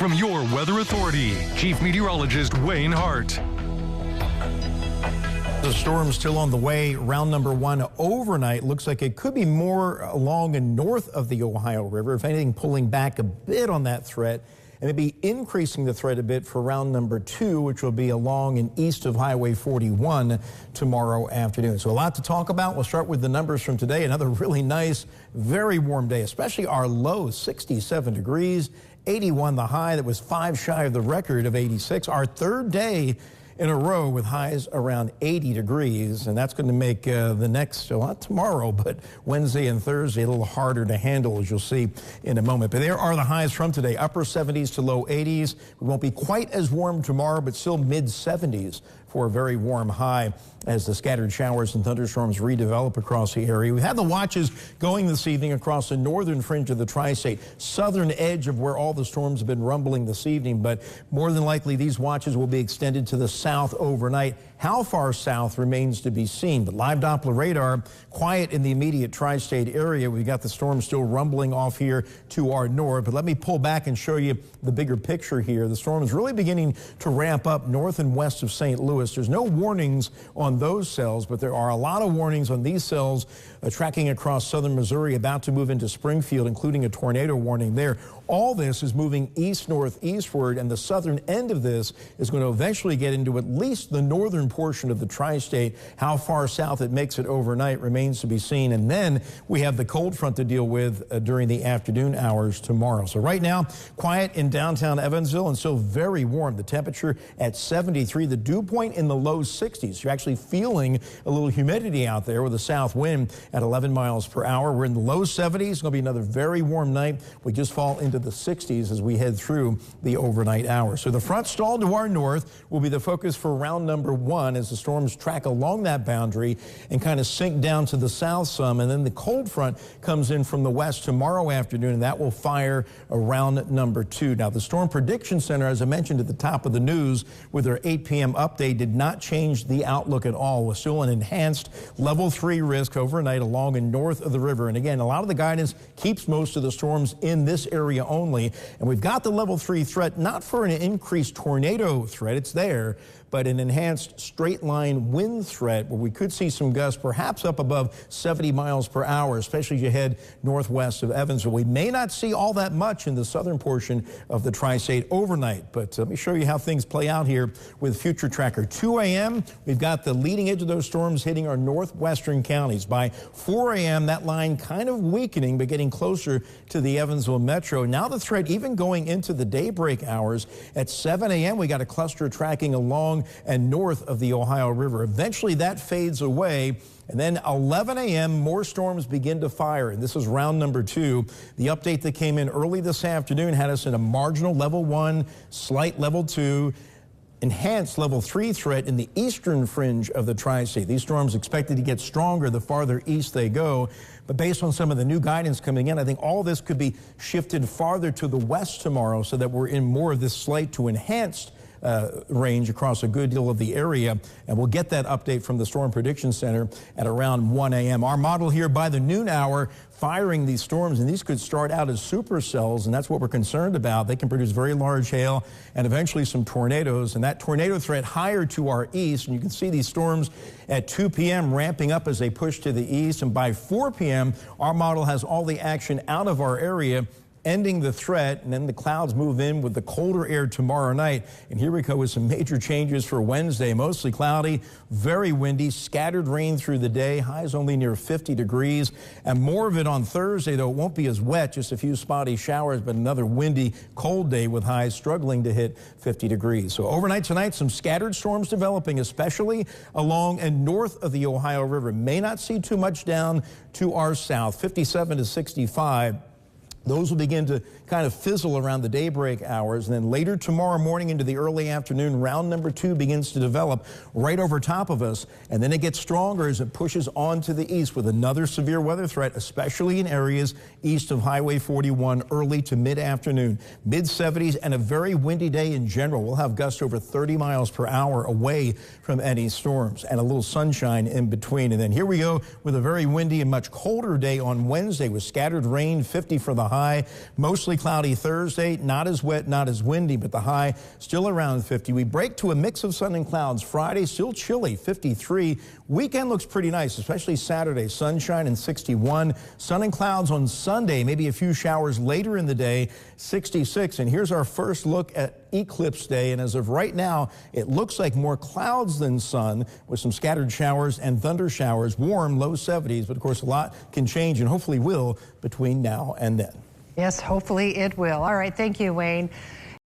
from your Weather Authority, Chief Meteorologist Wayne Hart. The storm still on the way. Round number one overnight. Looks like it could be more along and north of the Ohio River. If anything, pulling back a bit on that threat and maybe increasing the threat a bit for round number two, which will be along and east of Highway 41 tomorrow afternoon. So a lot to talk about. We'll start with the numbers from today. Another really nice, very warm day, especially our low, 67 degrees, 81 the high. That was 5 shy of the record of 86. Our third day in a row with highs around 80 degrees, and that's going to make the next, well, not tomorrow, but Wednesday and Thursday a little harder to handle, as you'll see in a moment. But there are the highs from today, upper 70s to low 80s. We won't be quite as warm tomorrow, but still mid 70s for a very warm high as the scattered showers and thunderstorms redevelop across the area. We've had the watches going this evening across the northern fringe of the tri-state, southern edge of where all the storms have been rumbling this evening, but more than likely these watches will be extended to the south overnight. How far south remains to be seen, but live Doppler radar, quiet in the immediate tri-state area. We've got the storm still rumbling off here to our north, but let me pull back and show you the bigger picture here. The storm is really beginning to ramp up north and west of St. Louis. There's no warnings on those cells, but there are a lot of warnings on these cells tracking across southern Missouri, about to move into Springfield, including a tornado warning there. All this is moving east-northeastward, and the southern end of this is going to eventually get into at least the northern portion of the tri-state. How far south it makes it overnight remains to be seen. And then we have the cold front to deal with during the afternoon hours tomorrow. So right now, quiet in downtown Evansville and still very warm. The temperature at 73, the dew point in the low 60s. You're actually feeling a little humidity out there with a south wind at 11 miles per hour. We're in the low 70s. It's going to be another very warm night. We just fall into the 60s as we head through the overnight hours. So the front stall to our north will be the focus for round number one as the storms track along that boundary and kind of sink down to the south some. And then the cold front comes in from the west tomorrow afternoon, and that will fire around number two. Now, the Storm Prediction Center, as I mentioned at the top of the news with their 8 p.m. update, did not change the outlook at all. We're still an enhanced level 3 risk overnight along and north of the river. And again, a lot of the guidance keeps most of the storms in this area only. And we've got the level 3 threat, not for an increased tornado threat, it's there, but an enhanced straight line wind threat where we could see some gusts perhaps up above 70 miles per hour, especially as you head northwest of Evansville. We may not see all that much in the southern portion of the tri-state overnight, but let me show you how things play out here with Future Tracker. 2 a.m., we've got the leading edge of those storms hitting our northwestern counties. By 4 a.m., that line kind of weakening, but getting closer to the Evansville metro. Now the threat even going into the daybreak hours. At 7 a.m., we got a cluster tracking along and north of the Ohio River. Eventually that fades away, and then 11 a.m. more storms begin to fire, and this is round number two. The update that came in early this afternoon had us in a marginal level 1, slight level 2, enhanced level 3 threat in the eastern fringe of the tri-state. These storms expected to get stronger the farther east they go, but based on some of the new guidance coming in, I think all this could be shifted farther to the west tomorrow so that we're in more of this slight to enhanced range across a good deal of the area, and we'll get that update from the Storm Prediction Center at around 1 a.m. Our model here by the noon hour firing these storms, and these could start out as supercells, and that's what we're concerned about. They can produce very large hail and eventually some tornadoes, and that tornado threat higher to our east, and you can see these storms at 2 p.m. ramping up as they push to the east, and by 4 p.m. our model has all the action out of our area, ending the threat, and then the clouds move in with the colder air tomorrow night. And here we go with some major changes for Wednesday. Mostly cloudy, very windy, scattered rain through the day, highs only near 50 degrees, and more of it on Thursday, though it won't be as wet, just a few spotty showers, but another windy, cold day with highs struggling to hit 50 degrees. So overnight tonight, some scattered storms developing, especially along and north of the Ohio River. May not see too much down to our south, 57 to 65. Those will begin to kind of fizzle around the daybreak hours, and then later tomorrow morning into the early afternoon, round number two begins to develop right over top of us, and then it gets stronger as it pushes on to the east with another severe weather threat, especially in areas east of Highway 41 early to mid-afternoon. Mid-70s and a very windy day in general. We'll have gusts over 30 miles per hour away from any storms and a little sunshine in between. And then here we go with a very windy and much colder day on Wednesday with scattered rain, 50 for the high. high. Mostly cloudy Thursday, not as wet, not as windy, but the high still around 50. We break to a mix of sun and clouds Friday, still chilly, 53. Weekend looks pretty nice, especially Saturday, sunshine and 61. Sun and clouds on Sunday, maybe a few showers later in the day, 66. And here's our first look at eclipse day, and as of right now, it looks like more clouds than sun with some scattered showers and thunder showers, warm, low 70s, but of course a lot can change and hopefully will between now and then. Yes, hopefully it will. All right, thank you, Wayne.